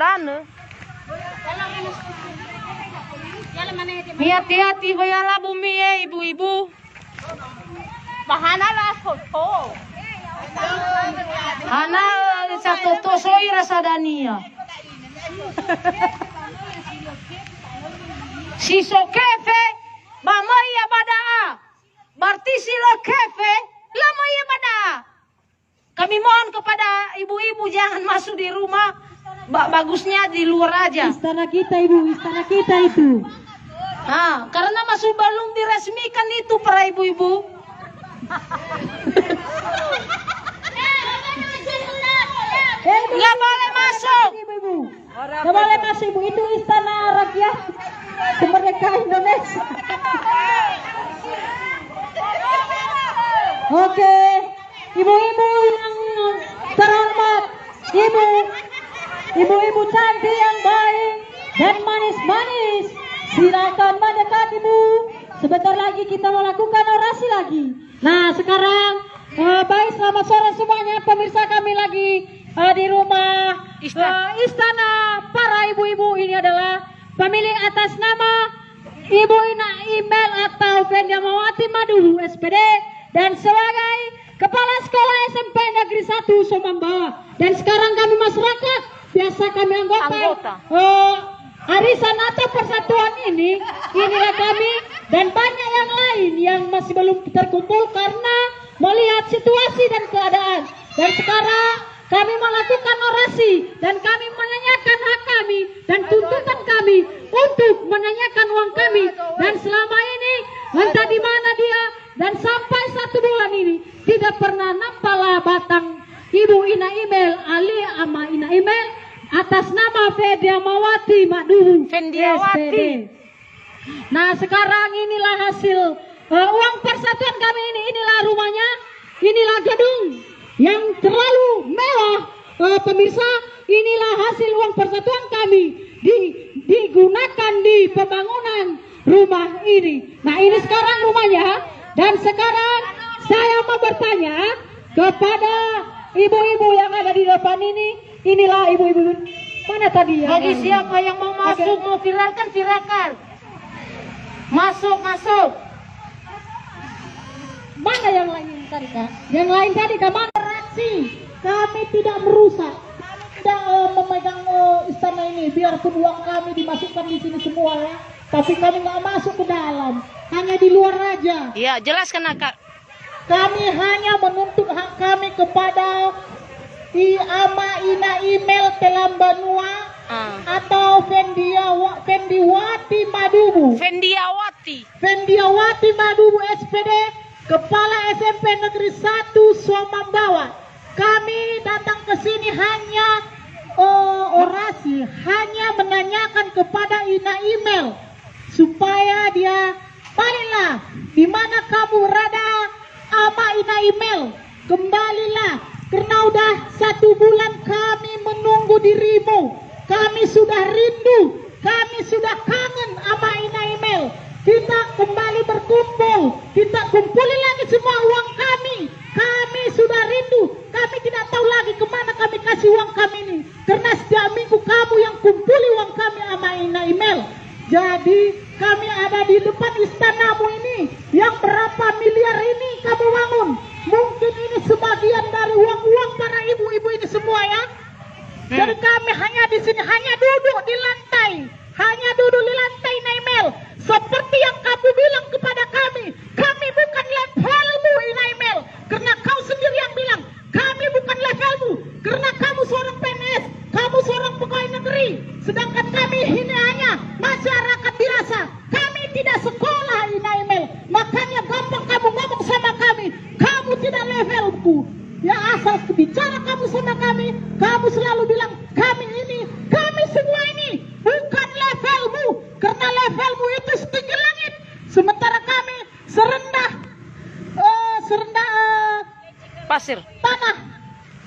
dana. Hati-hati bayala bumi ya ibu-ibu. Bahana lah foto. Ana satu tosoi rasa dania. Si sokefe, mama iya badaa. Berarti si lokefe, lama iya badaa. Kami mohon kepada ibu-ibu jangan masuk di rumah. Bagusnya di luar aja. Istana kita ibu, istana kita itu. Nah, karena masih belum diresmikan itu para ibu-ibu. Nggak boleh masuk. Ibu-ibu. Nggak boleh masuk ibu, itu istana rakyat kemerdekaan Indonesia. Oke, ibu-ibu yang terhormat, ibu-ibu cantik yang baik dan manis-manis, silakan mendekat ibu. Sebentar lagi kita melakukan orasi lagi. Nah sekarang baik, selamat sore semuanya pemirsa kami lagi di rumah istana para ibu-ibu. Ini adalah pemilik atas nama Ibu Ina Imel atau Vendiamawati Maduhu SPD dan sebagai Kepala Sekolah SMP Negeri 1 Somambawa. Dan sekarang kami masyarakat, biasa kami anggota. Arisan atau persatuan inilah kami dan banyak yang lain yang masih belum terkumpul karena melihat situasi dan keadaan. Dan sekarang kami melakukan orasi dan kami menanyakan hak kami dan tuntutan kami untuk menanyakan uang kami. Dan selama ini entah di mana dia dan sampai 1 bulan ini tidak pernah nampaklah batang Ibu Ina Imel ali ama Ina Imel atas nama Vendiamawati Maduhu SPD. Nah sekarang inilah hasil uang persatuan kami ini. Inilah rumahnya, inilah gedung yang terlalu mewah. Pemirsa, inilah hasil uang persatuan kami digunakan di pembangunan rumah ini. Nah ini sekarang rumahnya. Dan sekarang saya mau bertanya kepada ibu-ibu yang ada di depan ini. Inilah ibu-ibu. Mana tadi ya? Bagi siapa yang mau masuk, mau viralkan, viralkan. Masuk. Mana yang lain tadi kak? Yang lain tadi kak, mana reaksi? Kami tidak merusak, tidak memegang istana ini. Biarpun uang kami dimasukkan di sini semua ya, tapi kami nggak masuk ke dalam, hanya di luar aja. Ya jelaskan Kak. Kami hanya menuntut hak kami kepada Ama Ina Imel Telambanua atau Vendiawati Maduhu. Vendiawati Maduhu SPD, Kepala SMP Negeri 1 Somambawa. Kami datang ke sini hanya orasi, hanya menanyakan kepada Ina Imel supaya dia baliklah di mana kamu berada, Ama Ina Imel, kembalilah. Karena udah 1 bulan kami menunggu dirimu. Kami sudah rindu, kami sudah kangen sama Ina Imel. Kita kembali berkumpul, kita kumpulin lagi semua uang kami. Kami sudah rindu, kami tidak tahu lagi kemana kami kasih uang kami ini. Karena setiap minggu kamu yang kumpuli uang kami sama Ina Imel. Jadi kami ada di depan istanamu ini, yang berapa miliar ini kamu bangun. Mungkin ini sebagian dari uang-uang para ibu-ibu ini semua ya. Jadi kami hanya di sini, hanya duduk di lantai, Ina Imel. Seperti yang kamu bilang kepada kami bukan levelmu Ina Imel. Karena kau sendiri yang bilang, kami bukan levelmu. Karena kamu seorang PNS, kamu seorang pegawai negeri. Sedangkan kami ini hanya masyarakat biasa. Kami tidak sekolah Ina Imel. Makanya gampang kamu ngomong sama kami, kamu tidak levelku. Ya asal bicara kamu sama kami, kamu selalu bilang kami semua ini bukan levelmu. Karena levelmu itu setinggi langit, sementara kami serendah pasir tanah.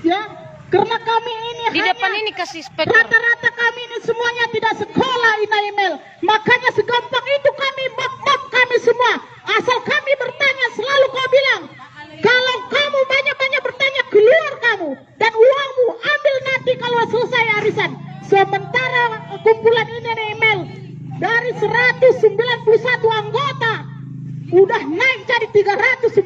Ya, karena kami ini di depan ini kasih spektor. Rata-rata kami ini semuanya tidak sekolah Ina Imel. Makanya segampang itu kami mom kami semua. Asal kami bertanya, selalu kau bilang, kalau kamu banyak-banyak bertanya, keluar kamu dan uangmu ambil nanti kalau selesai arisan. sementara kumpulan ini nih Mel, dari 191 anggota udah naik jadi 391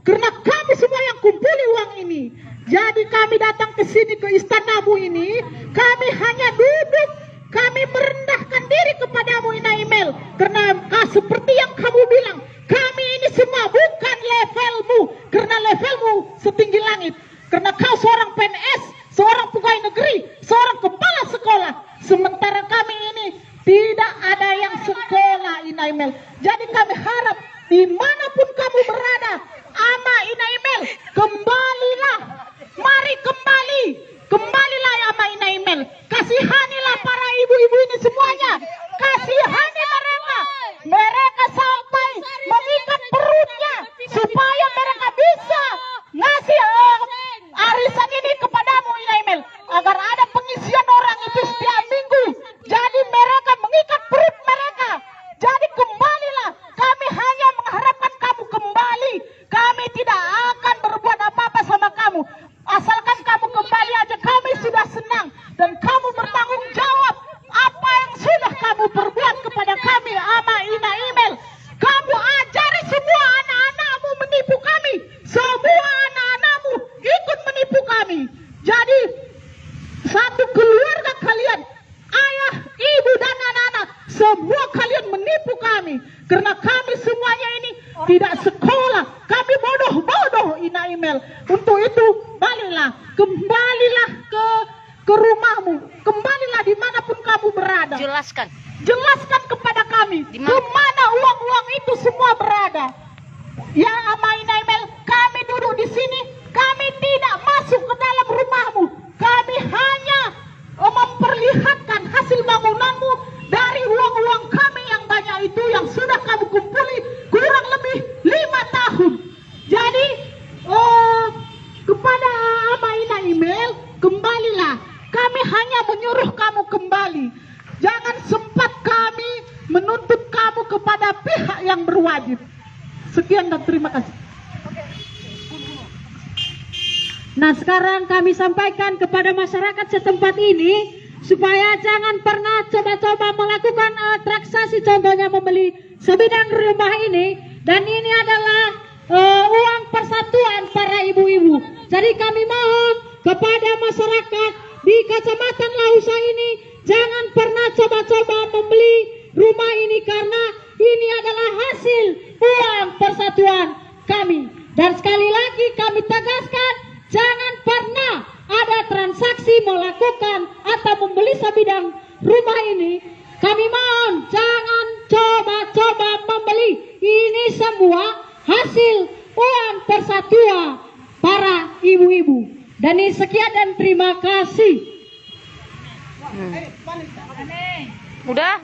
karena kami semua yang kumpuli uang ini. Jadi kami datang ke sini ke istanamu ini, kami hanya duduk, kami merendahkan diri kepadamu Inaimel, karena seperti yang kamu bilang, kami ini semua bukan levelmu, karena levelmu setinggi langit, karena kau seorang PNS, seorang pegawai negeri, seorang kepala sekolah, sementara kami ini tidak ada yang sekolah Inaimel. Jadi kami harap dimanapun kamu berada, Ama Inaimel, kembalilah, mari kembalilah Ama Inaimel, kasihanilah para ibu-ibu ini semuanya, kasihani mereka sampai mengikat perutnya supaya mereka bisa ngasih arisan ini kepadamu Inaimel, agar ada pengisian orang itu setiap minggu. Jadi mereka mengikat perut mereka. Jadi kembalilah, kami hanya mengharapkan kamu kembali. Kami tidak akan berbuat apa-apa sama kamu, asalkan kamu kembali aja kami sudah senang. Dan kamu bertanggung jawab apa yang sudah kamu perbuat kepada kami Ama Inaimel. Kamu ajari semua anak-anakmu menipu kami, semua anak-anakmu ikut menipu kami. Jadi satu keluarga kalian, ayah, ibu dan anak-anak, semua kalian menipu kami, karena kami semuanya ini tidak sekolah, kami bodoh-bodoh Inaimel. Untuk itu kembalilah ke rumahmu, kembalilah dimanapun kamu berada. Jelaskan kepada kami kemana uang-uang itu semua berada. Ya Ama Inaimel, kami duduk di sini, kami tidak masuk ke dalam rumahmu, kami hanya memperlihatkan hasil bangunanmu dari uang-uang kami yang banyak itu yang sudah kamu kumpuli kurang lebih 5 tahun. Jadi kepada Ama Inaimel, kembalilah. Kami hanya menyuruh kamu kembali. Jangan sempat kami menuntut kamu kepada pihak yang berwajib. Sekian dan terima kasih. Nah, sekarang kami sampaikan kepada masyarakat setempat ini supaya jangan pernah coba-coba melakukan transaksi, contohnya membeli sebidang rumah ini, dan ini adalah uang persatuan para ibu-ibu. Jadi kami mohon kepada masyarakat di Kecamatan Lausa ini jangan pernah coba-coba membeli rumah ini, karena ini adalah hasil uang persatuan kami. Dan sekali lagi kami tegaskan, jangan pernah ada transaksi melakukan atau membeli sebidang rumah ini. Kami mohon jangan coba-coba membeli. Ini semua hasil uang persatuan para ibu-ibu. Dan ini sekian dan terima kasih. Udah?